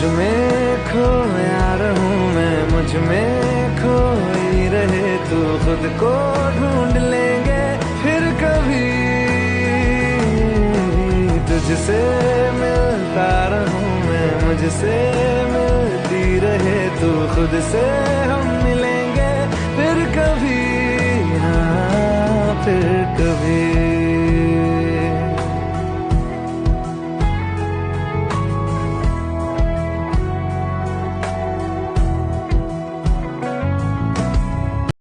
में खोया रहूं मैं, मुझ में खोई रहे तू, खुद को ढूंढ लेंगे फिर कभी। तुझसे मिलता रहूं मैं, मुझसे मिलती रहे तू, खुद से हम